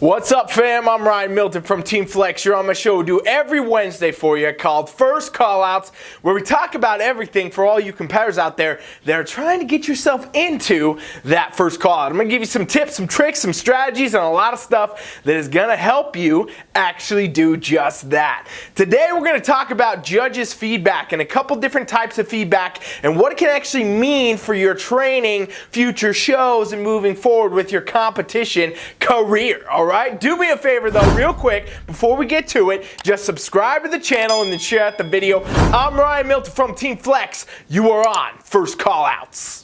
What's up, fam? I'm Ryan Milton from TeamFFLEX. You're on my show we do every Wednesday for you called First Callouts, where we talk about everything for all you competitors out there that are trying to get yourself into that first callout. I'm going to give you some tips, some tricks, some strategies, and a lot of stuff that is going to help you actually do just that. Today we're going to talk about judges' feedback and a couple different types of feedback and what it can actually mean for your training, future shows, and moving forward with your competition career. Alright, do me a favor though, real quick, before we get to it, just subscribe to the channel and then share out the video. I'm Ryan Milton from TeamFFLEX. You are on First Callouts.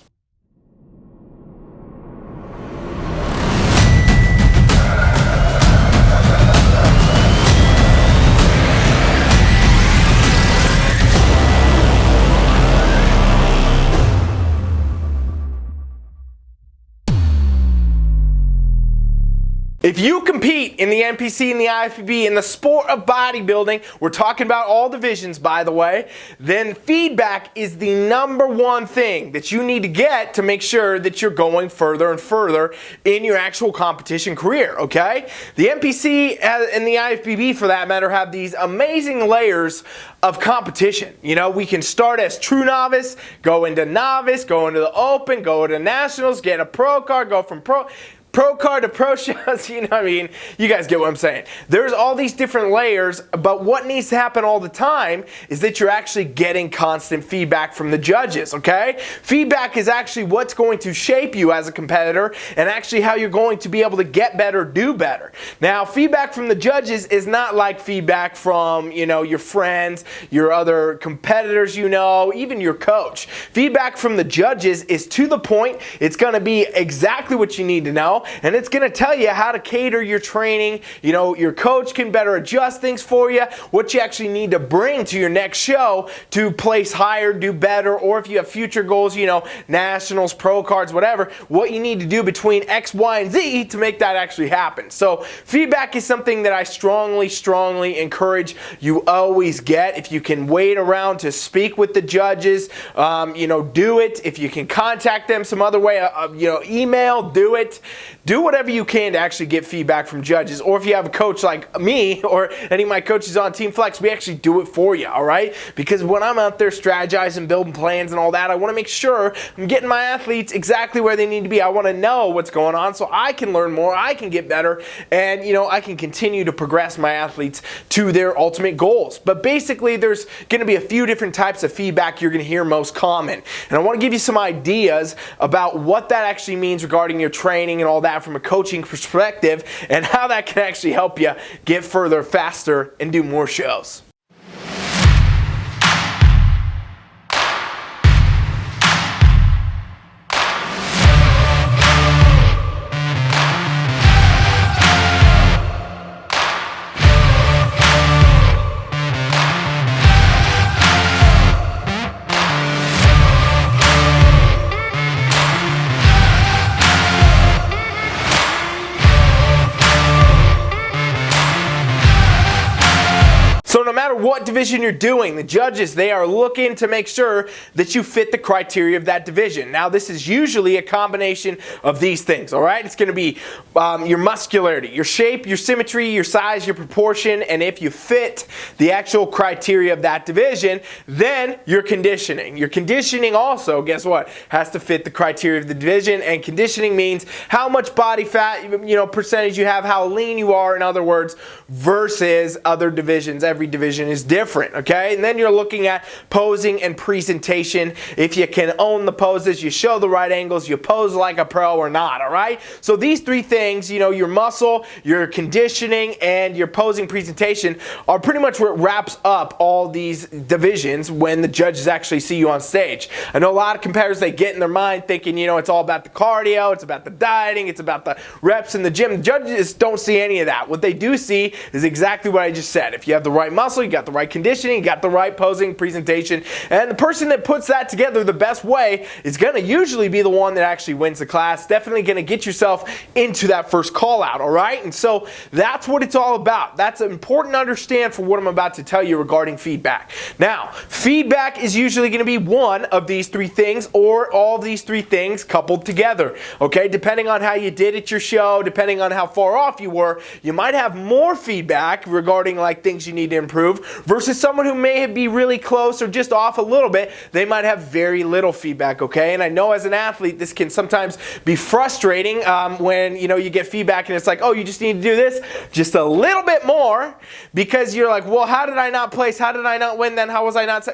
If you compete in the Npc and the IFBB in the sport of bodybuilding, we're talking about all divisions by the way, then feedback is the #1 thing that you need to get to make sure that you're going further and further in your actual competition career, okay? The Npc and the IFBB for that matter have these amazing layers of competition. You know, we can start as true novice, go into novice, go into the open, go into nationals, get a pro card, go from pro card to pro shows, you know what I mean? You guys get what I'm saying. There's all these different layers, but what needs to happen all the time is that you're actually getting constant feedback from the judges, okay? Feedback is actually what's going to shape you as a competitor and actually how you're going to be able to get better, do better. Now, feedback from the judges is not like feedback from, you know, your friends, your other competitors, you know, even your coach. Feedback from the judges is to the point. It's going to be exactly what you need to know. And it's going to tell you how to cater your training. You know, your coach can better adjust things for you, what you actually need to bring to your next show to place higher, do better, or if you have future goals, you know, nationals, pro cards, whatever, what you need to do between X, Y, and Z to make that actually happen. So feedback is something that I strongly encourage you always get. If you can wait around to speak with the judges, you know, do it. If you can contact them some other way, you know, email, do it. Do whatever you can to actually get feedback from judges. Or if you have a coach like me or any of my coaches on TeamFFLEX, we actually do it for you, all right? Because when I'm out there strategizing, building plans and all that, I want to make sure I'm getting my athletes exactly where they need to be. I want to know what's going on so I can learn more, I can get better, and you know, I can continue to progress my athletes to their ultimate goals. But basically, there's going to be a few different types of feedback you're going to hear most common. And I want to give you some ideas about what that actually means regarding your training and all that from a coaching perspective and how that can actually help you get further faster and do more shows. So no matter what division you're doing, the judges, they are looking to make sure that you fit the criteria of that division. Now, this is usually a combination of these things, all right? It's going to be your muscularity, your shape, your symmetry, your size, your proportion, and if you fit the actual criteria of that division, then your conditioning. Your conditioning also, guess what, has to fit the criteria of the division, and conditioning means how much body fat, you know, percentage you have, how lean you are, in other words, versus other divisions. Every division is different, okay? And then you're looking at posing and presentation. If you can own the poses, you show the right angles, you pose like a pro or not, all right? So these three things, you know, your muscle, your conditioning, and your posing presentation are pretty much what wraps up all these divisions when the judges actually see you on stage. I know a lot of competitors, they get in their mind thinking, you know, it's all about the cardio, it's about the dieting, it's about the reps in the gym. The judges don't see any of that. What they do see is exactly what I just said. If you have the right muscle, you got got the right conditioning, you got the right posing, presentation, and the person that puts that together the best way is going to usually be the one that actually wins the class. Definitely going to get yourself into that first call out, all right? And so that's what it's all about. That's important to understand for what I'm about to tell you regarding feedback. Now, feedback is usually going to be one of these three things or all of these three things coupled together, okay? Depending on how you did at your show, depending on how far off you were, you might have more feedback regarding like things you need to improve versus someone who may be really close or just off a little bit. They might have very little feedback, okay? And I know as an athlete this can sometimes be frustrating when you get feedback and it's like, oh, you just need to do this just a little bit more, because you're like, well, how did I not place? How did I not win then? How was I not?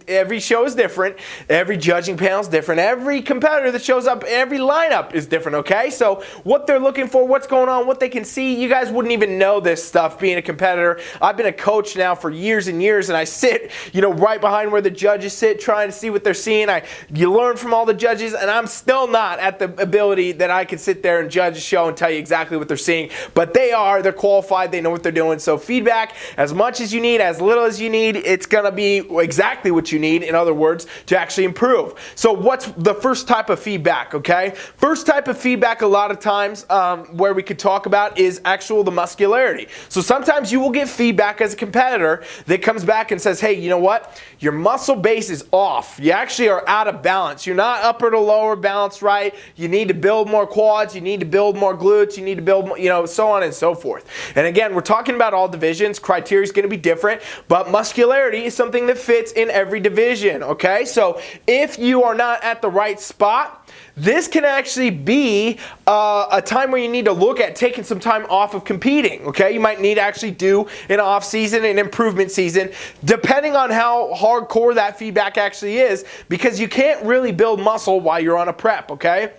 Every show is different. Every judging panel is different. Every competitor that shows up, every lineup is different, okay? So what they're looking for, what's going on, what they can see, you guys wouldn't even know this stuff being a competitor. I've been a coach now for years and years, and I sit, right behind where the judges sit, trying to see what they're seeing. You learn from all the judges, and I'm still not at the ability that I can sit there and judge a show and tell you exactly what they're seeing, but they're qualified, they know what they're doing. So feedback, as much as you need, as little as you need, it's gonna be exactly what you need, in other words, to actually improve. So what's the first type of feedback, okay? First type of feedback a lot of times where we could talk about is the muscularity. So sometimes you will get feedback as a competitor that comes back and says, hey, you know what? Your muscle base is off. You actually are out of balance. You're not upper to lower balanced right. You need to build more quads. You need to build more glutes. You need to build, so on and so forth. And again, we're talking about all divisions. Criteria is going to be different, but muscularity is something that fits in every division, okay? So if you are not at the right spot, this can actually be a time where you need to look at taking some time off of competing, okay? You might need to actually do an off season, an improvement season, depending on how hardcore that feedback actually is, because you can't really build muscle while you're on a prep, okay?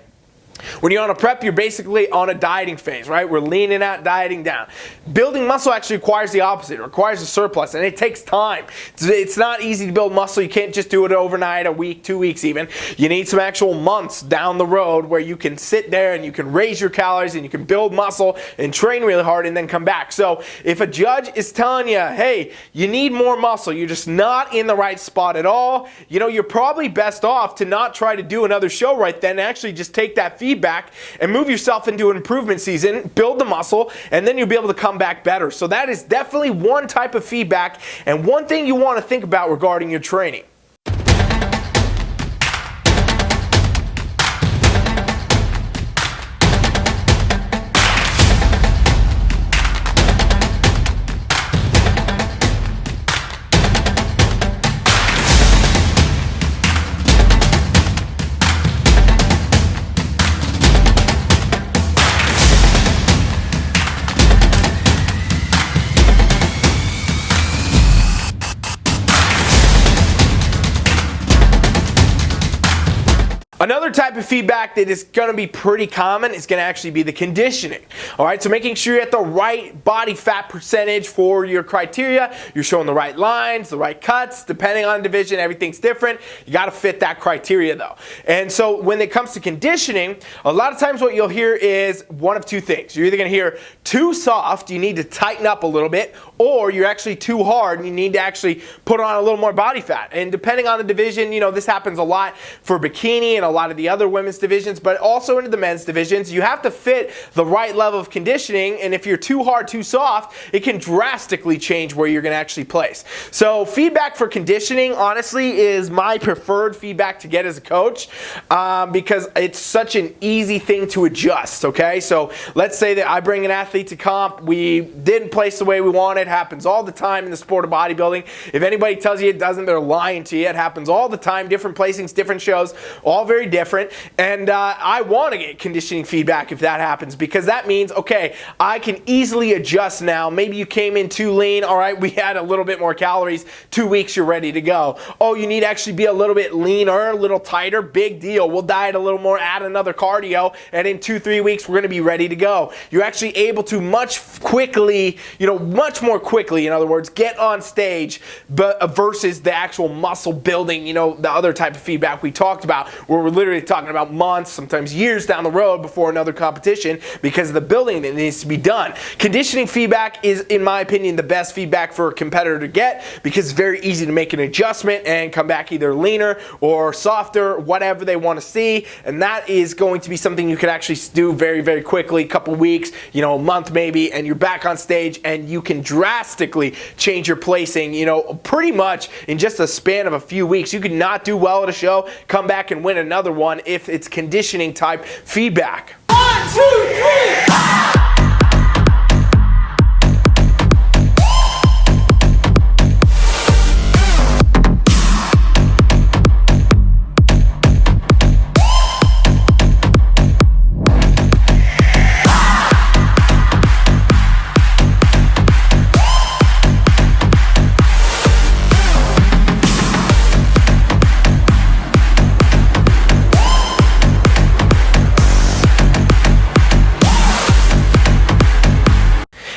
When you're on a prep, you're basically on a dieting phase, right? We're leaning out, dieting down. Building muscle actually requires the opposite. It requires a surplus, and it takes time. It's not easy to build muscle. You can't just do it overnight, a week, 2 weeks even. You need some actual months down the road where you can sit there and you can raise your calories and you can build muscle and train really hard and then come back. So if a judge is telling you, hey, you need more muscle, you're just not in the right spot at all, you're probably best off to not try to do another show right then, actually just take that feedback and move yourself into an improvement season, build the muscle, and then you'll be able to come back better. So that is definitely one type of feedback and one thing you want to think about regarding your training. Another type of feedback that is going to be pretty common is going to actually be the conditioning. All right, so making sure you're at the right body fat percentage for your criteria. You're showing the right lines, the right cuts. Depending on division, everything's different. You got to fit that criteria though. And so when it comes to conditioning, a lot of times what you'll hear is one of two things. You're either going to hear too soft, you need to tighten up a little bit, or you're actually too hard and you need to actually put on a little more body fat. And depending on the division, this happens a lot for bikini and a lot of the other women's divisions, but also into the men's divisions. You have to fit the right level of conditioning, and if you're too hard, too soft, it can drastically change where you're going to actually place. So feedback for conditioning, honestly, is my preferred feedback to get as a coach because it's such an easy thing to adjust, okay? So let's say that I bring an athlete to comp, we didn't place the way we wanted. It happens all the time in the sport of bodybuilding. If anybody tells you it doesn't, they're lying to you. It happens all the time, different placings, different shows, all very different. And I want to get conditioning feedback if that happens, because that means, okay, I can easily adjust now. Maybe you came in too lean. All right, we had a little bit more calories. 2 weeks, you're ready to go. Oh, you need to actually be a little bit leaner, a little tighter. Big deal. We'll diet a little more, add another cardio, and in 2-3 weeks, we're going to be ready to go. You're actually able to much more quickly, in other words, get on stage, but versus the actual muscle building, the other type of feedback we talked about, where we're literally talking about months, sometimes years down the road before another competition because of the building that needs to be done. Conditioning feedback is, in my opinion, the best feedback for a competitor to get because it's very easy to make an adjustment and come back either leaner or softer, whatever they want to see. And that is going to be something you could actually do very, very quickly, a couple weeks, a month maybe, and you're back on stage and you can drastically change your placing, pretty much in just a span of a few weeks. You could not do well at a show, come back and win another one if it's conditioning type feedback. 1, 2, 3.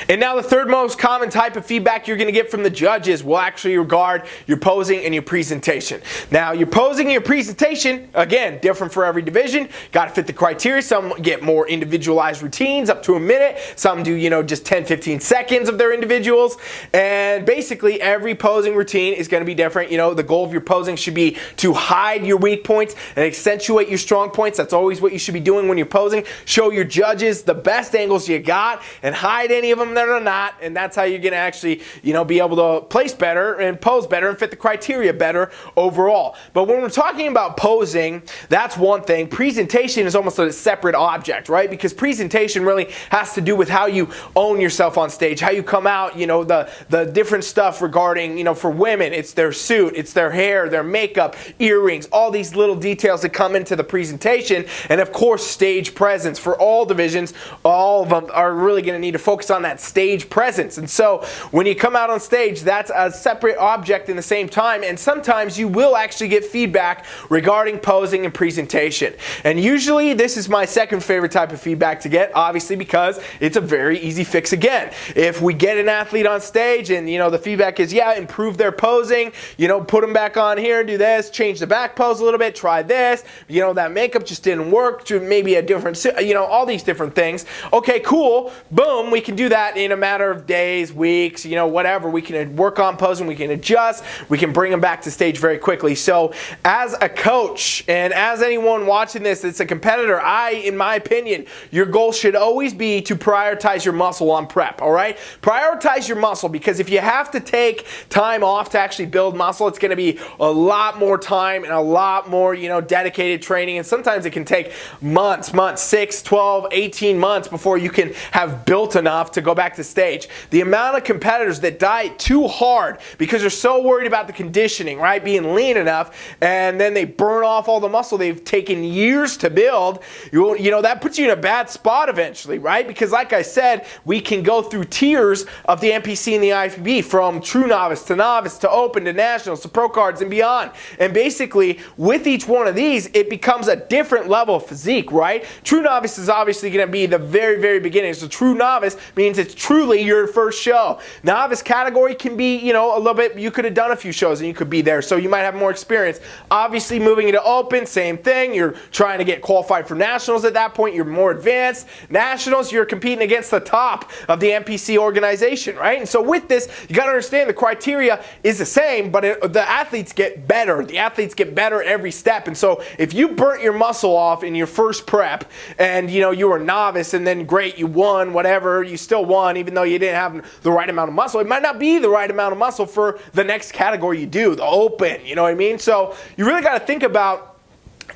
And now the third most common type of feedback you're going to get from the judges will actually regard your posing and your presentation. Now, your posing and your presentation, again, different for every division. Got to fit the criteria. Some get more individualized routines up to a minute. Some do, just 10, 15 seconds of their individuals. And basically, every posing routine is going to be different. The goal of your posing should be to hide your weak points and accentuate your strong points. That's always what you should be doing when you're posing. Show your judges the best angles you got and hide any of them that are not, and that's how you're going to actually, be able to place better and pose better and fit the criteria better overall. But when we're talking about posing, that's one thing. Presentation is almost a separate object, right? Because presentation really has to do with how you own yourself on stage, how you come out, the different stuff regarding, for women, it's their suit, it's their hair, their makeup, earrings, all these little details that come into the presentation, and of course, stage presence. For all divisions, all of them are really going to need to focus on that stage presence. And so when you come out on stage, that's a separate object in the same time, and sometimes you will actually get feedback regarding posing and presentation. And usually this is my second favorite type of feedback to get, obviously, because it's a very easy fix again. If we get an athlete on stage and the feedback is, yeah, improve their posing, put them back on here, do this, change the back pose a little bit, try this, that makeup just didn't work, to maybe a different, all these different things. Okay, cool, boom, we can do that in a matter of days, weeks, whatever. We can work on posing, we can adjust, we can bring them back to stage very quickly. So as a coach and as anyone watching this that's a competitor, in my opinion, your goal should always be to prioritize your muscle on prep, all right? Prioritize your muscle, because if you have to take time off to actually build muscle, it's going to be a lot more time and a lot more, dedicated training, and sometimes it can take months, 6, 12, 18 months before you can have built enough to go back to stage. The amount of competitors that diet too hard because they're so worried about the conditioning, right, being lean enough, and then they burn off all the muscle they've taken years to build, that puts you in a bad spot eventually, right? Because like I said, we can go through tiers of the NPC and the IFBB, from true novice to open to nationals to pro cards and beyond. And basically, with each one of these, it becomes a different level of physique, right? True novice is obviously going to be the very, very beginning. So true novice means it's truly your first show. Novice category can be, a little bit, you could have done a few shows and you could be there, so you might have more experience. Obviously, moving into open, same thing. You're trying to get qualified for nationals at that point. You're more advanced. Nationals, you're competing against the top of the NPC organization, right? And so with this, you got to understand the criteria is the same, but the athletes get better. The athletes get better at every step. And so if you burnt your muscle off in your first prep and, you were a novice and then great, you won, whatever, you still won, even though you didn't have the right amount of muscle. It might not be the right amount of muscle for the next category you do, the open, you know what I mean? So you really got to think about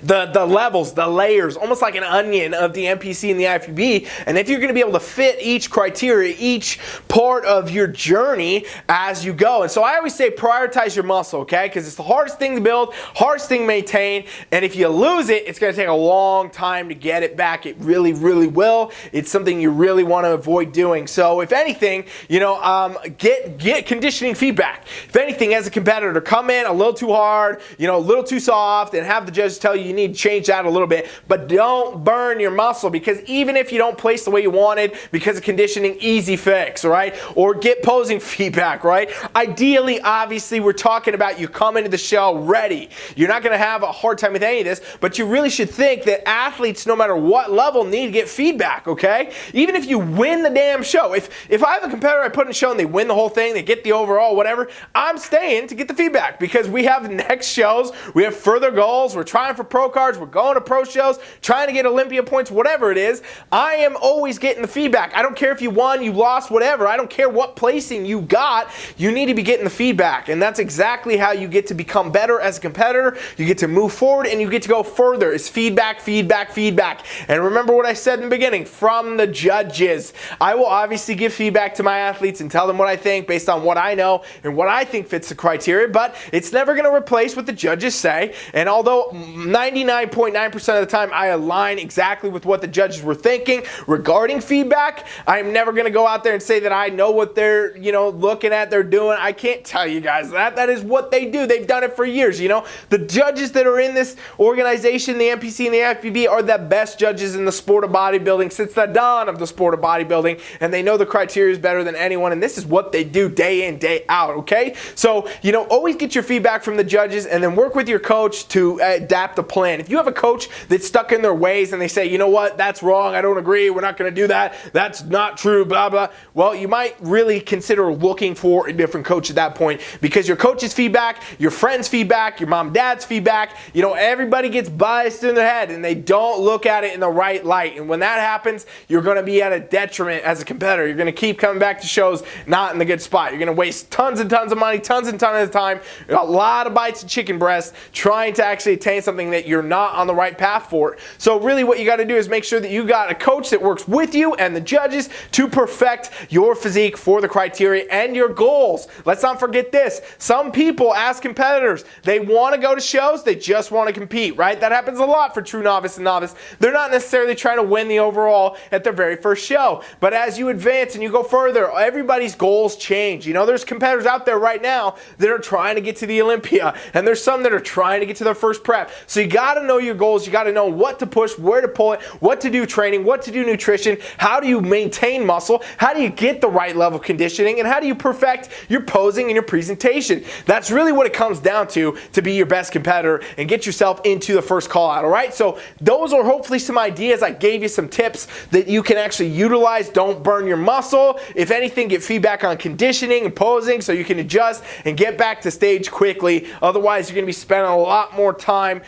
the levels, the layers, almost like an onion of the NPC and the IFBB, and if you're going to be able to fit each criteria, each part of your journey as you go. And so I always say prioritize your muscle, okay? Because it's the hardest thing to build, hardest thing to maintain, and if you lose it, it's going to take a long time to get it back. It really, really will. It's something you really want to avoid doing. So if anything, get conditioning feedback. If anything, as a competitor, come in a little too hard, a little too soft, and have the judges tell you you need to change that a little bit, but don't burn your muscle, because even if you don't place the way you wanted because of conditioning, easy fix, right? Or get posing feedback, right? Ideally, obviously, we're talking about you come into the show ready. You're not going to have a hard time with any of this, but you really should think that athletes, no matter what level, need to get feedback, okay? Even if you win the damn show. If I have a competitor I put in a show and they win the whole thing, they get the overall, whatever, I'm staying to get the feedback, because we have next shows, we have further goals, we're trying for pro cards, we're going to pro shows, trying to get Olympia points, whatever it is. I am always getting the feedback. I don't care if you won, you lost, whatever. I don't care what placing you got. You need to be getting the feedback, and that's exactly how you get to become better as a competitor. You get to move forward and you get to go further. It's feedback, feedback, feedback. And remember what I said in the beginning, from the judges. I will obviously give feedback to my athletes and tell them what I think based on what I know and what I think fits the criteria, but it's never going to replace what the judges say. And although 99.9% of the time I align exactly with what the judges were thinking regarding feedback, I'm never going to go out there and say that I know what they're, looking at, they're doing. I can't tell you guys that. That is what they do. They've done it for years, The judges that are in this organization, the NPC and the IFBB, are the best judges in the sport of bodybuilding since the dawn of the sport of bodybuilding, and they know the criteria is better than anyone, and this is what they do day in, day out, okay? So, always get your feedback from the judges and then work with your coach to adapt the plan. If you have a coach that's stuck in their ways and they say, you know what, that's wrong, I don't agree, we're not going to do that, that's not true, blah, blah, well, you might really consider looking for a different coach at that point, because your coach's feedback, your friend's feedback, your mom, dad's feedback, everybody gets biased in their head and they don't look at it in the right light. And when that happens, you're going to be at a detriment as a competitor. You're going to keep coming back to shows not in the good spot. You're going to waste tons and tons of money, tons and tons of time, a lot of bites of chicken breast trying to actually attain something that you're not on the right path for. So really what you got to do is make sure that you got a coach that works with you and the judges to perfect your physique for the criteria and your goals. Let's not forget this. Some people, as competitors, they want to go to shows, they just want to compete, right? That happens a lot for true novice and novice. They're not necessarily trying to win the overall at their very first show. But as you advance and you go further, everybody's goals change. There's competitors out there right now that are trying to get to the Olympia, and there's some that are trying to get to their first prep. So you got to know your goals. You got to know what to push, where to pull it, what to do training, what to do nutrition, how do you maintain muscle, how do you get the right level of conditioning, and how do you perfect your posing and your presentation. That's really what it comes down to be your best competitor and get yourself into the first call out, all right? So those are hopefully some ideas. I gave you some tips that you can actually utilize. Don't burn your muscle. If anything, get feedback on conditioning and posing so you can adjust and get back to stage quickly. Otherwise, you're going to be spending a lot more time,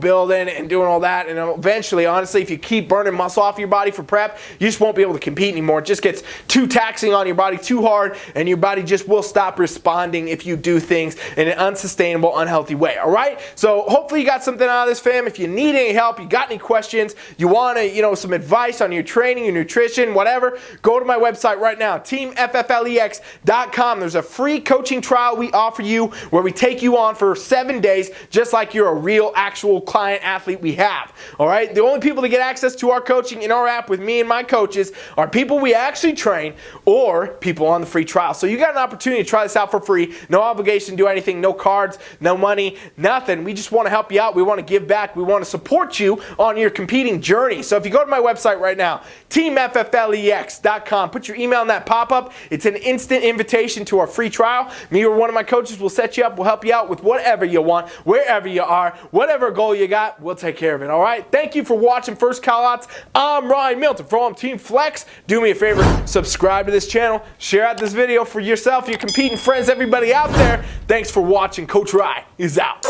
building and doing all that. And eventually, honestly, if you keep burning muscle off your body for prep, you just won't be able to compete anymore. It just gets too taxing on your body, too hard, and your body just will stop responding if you do things in an unsustainable, unhealthy way, all right? So hopefully you got something out of this, fam. If you need any help, you got any questions, you want to, some advice on your training, your nutrition, whatever, go to my website right now, TeamFFLEX.com. There's a free coaching trial we offer you where we take you on for 7 days, just like you're a real, actual client athlete we have, all right? The only people that get access to our coaching in our app with me and my coaches are people we actually train or people on the free trial. So you got an opportunity to try this out for free, no obligation to do anything, no cards, no money, nothing. We just want to help you out. We want to give back. We want to support you on your competing journey. So if you go to my website right now, TeamFFLEX.com, put your email in that pop-up. It's an instant invitation to our free trial. Me or one of my coaches will set you up. We'll help you out with whatever you want, wherever you are, whatever goal you got, we'll take care of it, all right? Thank you for watching First Callouts. I'm Ryan Milton from Team Flex. Do me a favor, subscribe to this channel, share out this video for yourself, your competing friends, everybody out there. Thanks for watching. Coach Rye is out.